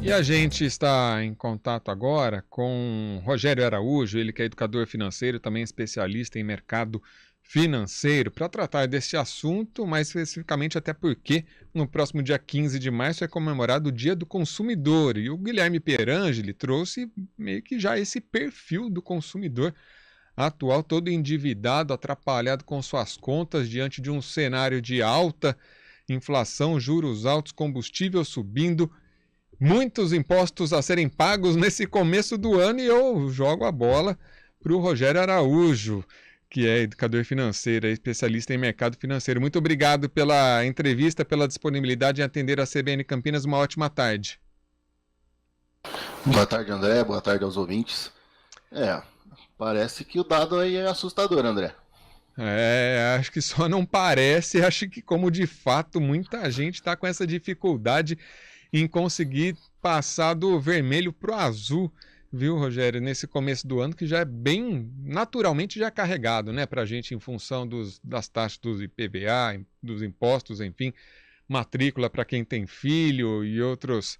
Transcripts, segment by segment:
E a gente está em contato agora com Rogério Araújo, ele que é educador financeiro, também especialista em mercado financeiro, para tratar desse assunto, mais especificamente até porque no próximo dia 15 de março é comemorado o Dia do Consumidor, e o Guilherme Pierangeli trouxe meio que já esse perfil do consumidor atual, todo endividado, atrapalhado com suas contas diante de um cenário de alta inflação, juros altos, combustível subindo, muitos impostos a serem pagos nesse começo do ano, e eu jogo a bola para o Rogério Araújo, que é educador financeiro, é especialista em mercado financeiro. Muito obrigado pela entrevista, pela disponibilidade em atender a CBN Campinas. Uma ótima tarde. Boa tarde, André. Boa tarde aos ouvintes. Parece que o dado aí é assustador, André. Acho que só não parece, acho que como de fato muita gente está com essa dificuldade em conseguir passar do vermelho para o azul, viu, Rogério, nesse começo do ano, que já é bem naturalmente já carregado, né, para a gente em função das taxas dos IPVA, dos impostos, enfim, matrícula para quem tem filho e outras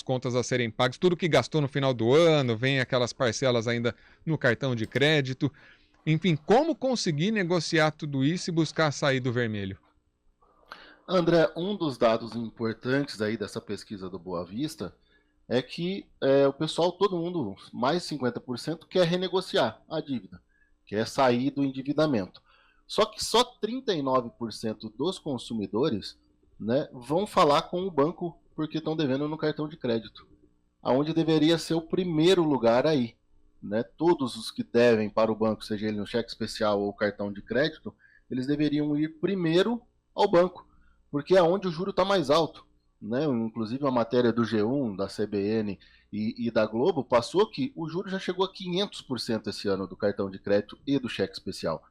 contas a serem pagas, tudo que gastou no final do ano, vem aquelas parcelas ainda no cartão de crédito. Enfim, como conseguir negociar tudo isso e buscar sair do vermelho? André, um dos dados importantes aí dessa pesquisa do Boa Vista é que o pessoal, todo mundo, mais de 50%, quer renegociar a dívida, quer sair do endividamento. Só que só 39% dos consumidores, né, vão falar com o banco porque estão devendo no cartão de crédito, aonde deveria ser o primeiro lugar aí. Né? Todos os que devem para o banco, seja ele um cheque especial ou cartão de crédito, eles deveriam ir primeiro ao banco, porque é onde o juro está mais alto. Né? Inclusive a matéria do G1, da CBN e da Globo passou que o juro já chegou a 500% esse ano do cartão de crédito e do cheque especial.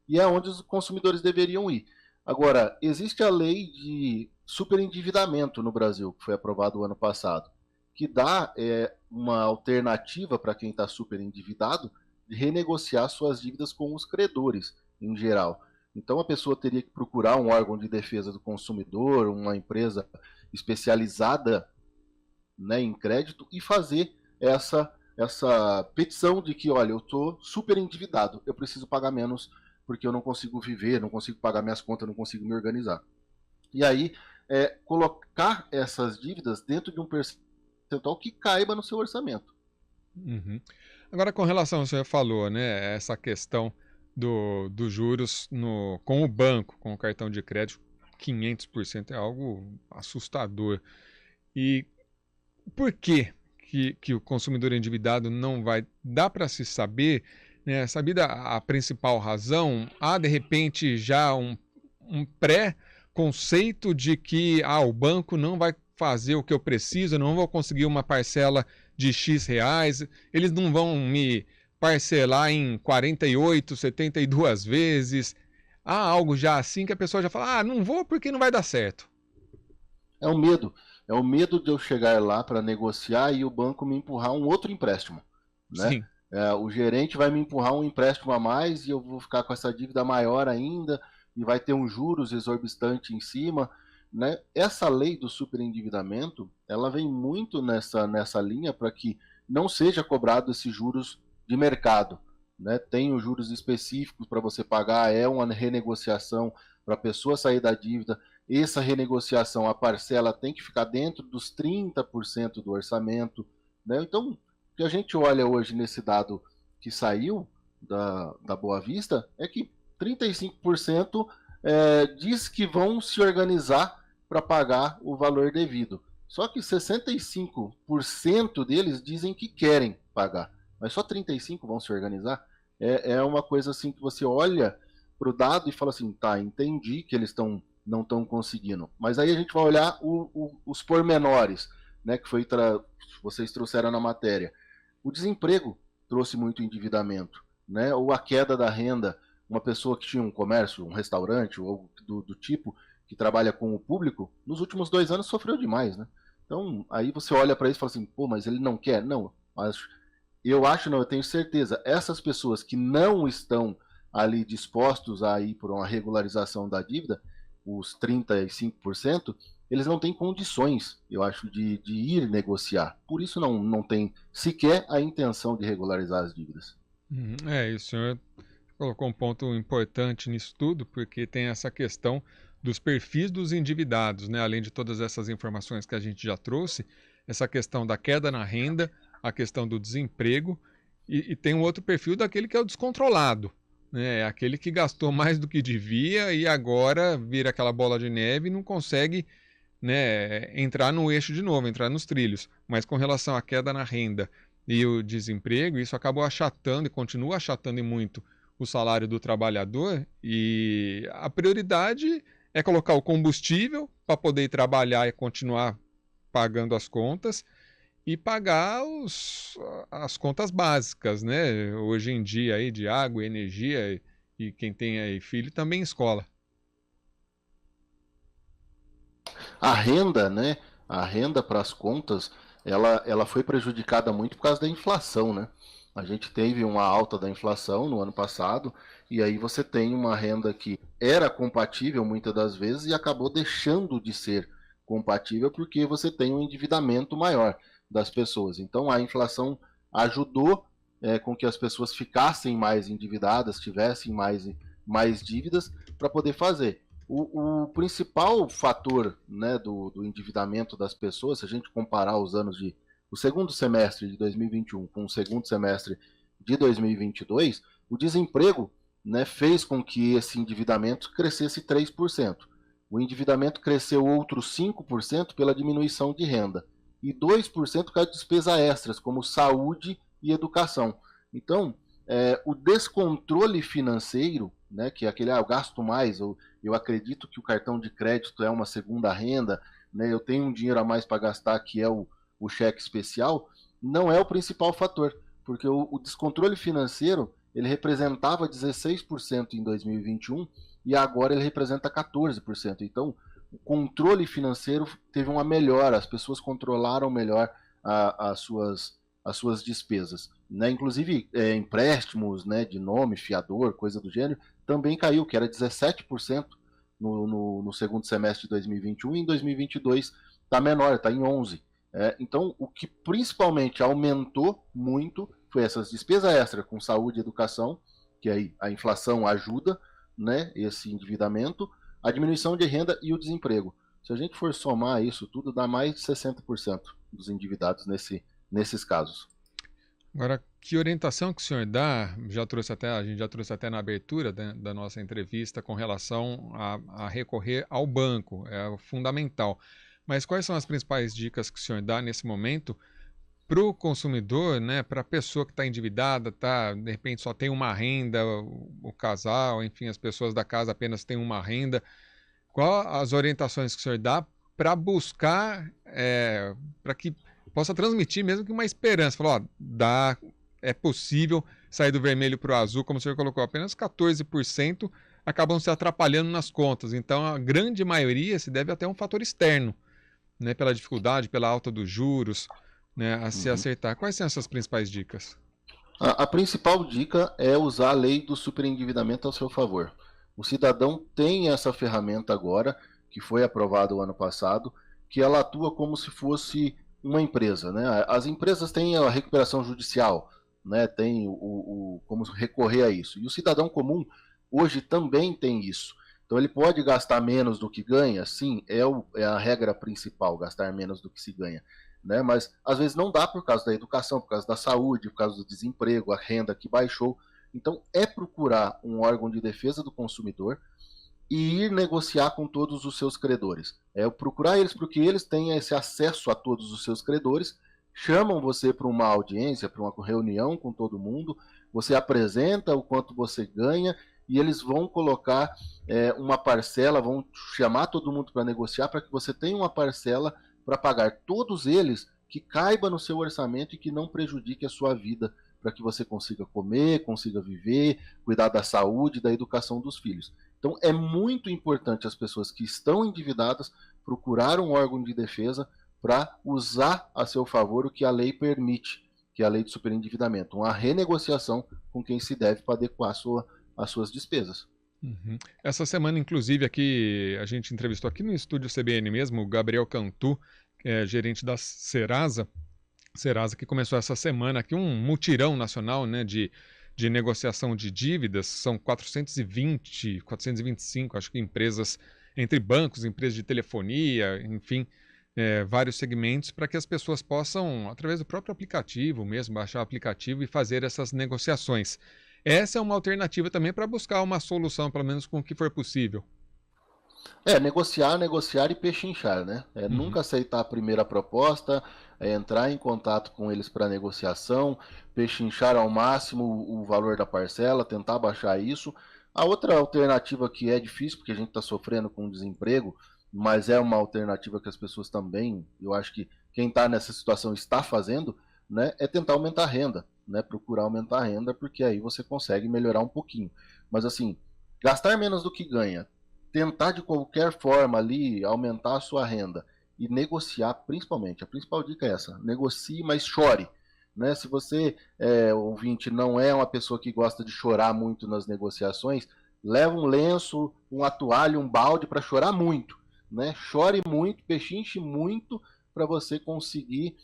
E é onde os consumidores deveriam ir. Agora, existe a lei de superendividamento no Brasil, que foi aprovada o ano passado, que dá uma alternativa para quem está super endividado de renegociar suas dívidas com os credores, em geral. Então a pessoa teria que procurar um órgão de defesa do consumidor, uma empresa especializada, né, em crédito, e fazer essa petição de que, olha, eu estou super endividado, eu preciso pagar menos porque eu não consigo viver, não consigo pagar minhas contas, não consigo me organizar. E aí, colocar essas dívidas dentro de um percentual que caiba no seu orçamento. Uhum. Agora, com relação ao que você falou, né, essa questão dos juros com o banco, com o cartão de crédito, 500% é algo assustador. E por que o consumidor endividado não vai? Dá para se saber, né, sabida a principal razão? Há, de repente, já um pré-conceito de que o banco não vai fazer o que eu preciso, eu não vou conseguir uma parcela de X reais, eles não vão me parcelar em 48, 72 vezes. Há algo já assim que a pessoa já fala, não vou porque não vai dar certo. É o medo. É o medo de eu chegar lá para negociar e o banco me empurrar um outro empréstimo. Né? Sim. O gerente vai me empurrar um empréstimo a mais e eu vou ficar com essa dívida maior ainda e vai ter um juros exorbitante em cima. Né? Essa lei do superendividamento, ela vem muito nessa linha para que não seja cobrado esses juros de mercado. Né? Tem os juros específicos para você pagar, é uma renegociação para a pessoa sair da dívida. Essa renegociação, a parcela tem que ficar dentro dos 30% do orçamento. Né? Então, o que a gente olha hoje nesse dado que saiu da Boa Vista é que 35% diz que vão se organizar para pagar o valor devido. Só que 65% deles dizem que querem pagar, mas só 35% vão se organizar. É uma coisa assim que você olha para o dado e fala assim, tá, entendi que eles não estão conseguindo. Mas aí a gente vai olhar os pormenores, né, que vocês trouxeram na matéria. O desemprego trouxe muito endividamento, né, ou a queda da renda. Uma pessoa que tinha um comércio, um restaurante, ou do tipo, que trabalha com o público, nos últimos 2 anos sofreu demais, né? Então, aí você olha para isso e fala assim, pô, mas ele não quer? Não, mas eu tenho certeza, essas pessoas que não estão ali dispostos a ir por uma regularização da dívida, os 35%, eles não têm condições, eu acho, de ir negociar. Por isso não tem sequer a intenção de regularizar as dívidas. E o senhor colocou um ponto importante nisso tudo, porque tem essa questão dos perfis dos endividados, né? Além de todas essas informações que a gente já trouxe, essa questão da queda na renda, a questão do desemprego, e tem um outro perfil daquele que é o descontrolado, né? É aquele que gastou mais do que devia e agora vira aquela bola de neve e não consegue, né, entrar no eixo de novo, entrar nos trilhos. Mas com relação à queda na renda e o desemprego, isso acabou achatando e continua achatando e muito o salário do trabalhador, e a prioridade é colocar o combustível para poder ir trabalhar e continuar pagando as contas e pagar as contas básicas, né? Hoje em dia aí de água, energia e quem tem aí filho também escola. A renda, né? A renda para as contas, ela foi prejudicada muito por causa da inflação, né? A gente teve uma alta da inflação no ano passado, e aí você tem uma renda que era compatível muitas das vezes e acabou deixando de ser compatível porque você tem um endividamento maior das pessoas. Então a inflação ajudou com que as pessoas ficassem mais endividadas, tivessem mais dívidas para poder fazer. O principal fator, né, do endividamento das pessoas, se a gente comparar os anos o segundo semestre de 2021 com o segundo semestre de 2022, o desemprego, né, fez com que esse endividamento crescesse 3%. O endividamento cresceu outros 5% pela diminuição de renda e 2% por causa de despesas extras, como saúde e educação. Então, o descontrole financeiro, né, que é aquele, eu gasto mais, eu acredito que o cartão de crédito é uma segunda renda, né, eu tenho um dinheiro a mais para gastar, que é o cheque especial, não é o principal fator, porque o descontrole financeiro ele representava 16% em 2021 e agora ele representa 14%. Então, o controle financeiro teve uma melhora, as pessoas controlaram melhor as suas despesas. Né? Inclusive, empréstimos, né, de nome, fiador, coisa do gênero, também caiu, que era 17% no segundo semestre de 2021 e em 2022 está menor, está em 11%. Então, o que principalmente aumentou muito foi essas despesas extras com saúde e educação, que aí a inflação ajuda, né, esse endividamento, a diminuição de renda e o desemprego. Se a gente for somar isso tudo, dá mais de 60% dos endividados nesses casos. Agora, que orientação que o senhor dá, a gente já trouxe até na abertura da nossa entrevista com relação a recorrer ao banco, é fundamental. Mas quais são as principais dicas que o senhor dá nesse momento para o consumidor, né, para a pessoa que está endividada, de repente só tem uma renda, o casal, enfim, as pessoas da casa apenas têm uma renda. Qual as orientações que o senhor dá para buscar, para que possa transmitir mesmo que uma esperança? Falar, é possível sair do vermelho para o azul, como o senhor colocou, apenas 14% acabam se atrapalhando nas contas. Então, a grande maioria se deve até a um fator externo, né, pela dificuldade, pela alta dos juros, né, a se acertar. Quais são essas principais dicas? A principal dica é usar a lei do superendividamento ao seu favor. O cidadão tem essa ferramenta agora, que foi aprovada o ano passado, que ela atua como se fosse uma empresa. Né? As empresas têm a recuperação judicial, né? Tem como recorrer a isso. E o cidadão comum hoje também tem isso. Então ele pode gastar menos do que ganha, sim, é a regra principal, gastar menos do que se ganha. Né? Mas às vezes não dá por causa da educação, por causa da saúde, por causa do desemprego, a renda que baixou. Então é procurar um órgão de defesa do consumidor e ir negociar com todos os seus credores. É procurar eles porque eles têm esse acesso a todos os seus credores, chamam você para uma audiência, para uma reunião com todo mundo, você apresenta o quanto você ganha e eles vão colocar uma parcela, vão chamar todo mundo para negociar para que você tenha uma parcela para pagar todos eles que caiba no seu orçamento e que não prejudique a sua vida, para que você consiga comer, consiga viver, cuidar da saúde e da educação dos filhos. Então é muito importante as pessoas que estão endividadas procurar um órgão de defesa para usar a seu favor o que a lei permite, que é a lei de superendividamento, uma renegociação com quem se deve para adequar as suas despesas. Uhum. Essa semana, inclusive, aqui a gente entrevistou aqui no estúdio CBN mesmo o Gabriel Cantu, que é gerente da Serasa, que começou essa semana aqui um mutirão nacional, né, de negociação de dívidas. São 420, 425, acho que empresas, entre bancos, empresas de telefonia, enfim, vários segmentos, para que as pessoas possam, através do próprio aplicativo mesmo, baixar o aplicativo e fazer essas negociações. Essa é uma alternativa também para buscar uma solução, pelo menos com o que for possível. Negociar, negociar e pechinchar, né? É Uhum. nunca aceitar a primeira proposta, é entrar em contato com eles para negociação, pechinchar ao máximo o valor da parcela, tentar baixar isso. A outra alternativa que é difícil, porque a gente está sofrendo com desemprego, mas é uma alternativa que as pessoas também, eu acho que quem está nessa situação está fazendo, né? É tentar aumentar a renda, né? Procurar aumentar a renda, porque aí você consegue melhorar um pouquinho. Mas assim, gastar menos do que ganha, tentar de qualquer forma ali aumentar a sua renda e negociar, principalmente. A principal dica é essa: negocie, mas chore. Né? Se você, ouvinte, não é uma pessoa que gosta de chorar muito nas negociações, leva um lenço, uma toalha, um balde para chorar muito. Né? Chore muito, pechinche muito para você conseguir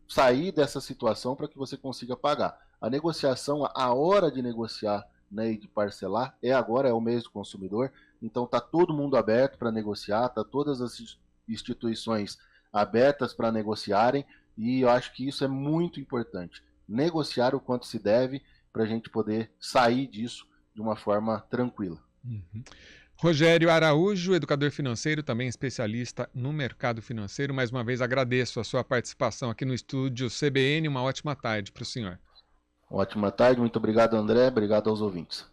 sair dessa situação, para que você consiga pagar. A negociação, a hora de negociar, né, e de parcelar é agora, é o mês do consumidor. Então está todo mundo aberto para negociar, está todas as instituições abertas para negociarem, e eu acho que isso é muito importante. Negociar o quanto se deve para a gente poder sair disso de uma forma tranquila. Uhum. Rogério Araújo, educador financeiro, também especialista no mercado financeiro. Mais uma vez agradeço a sua participação aqui no estúdio CBN. Uma ótima tarde para o senhor. Ótima tarde, muito obrigado, André, obrigado aos ouvintes.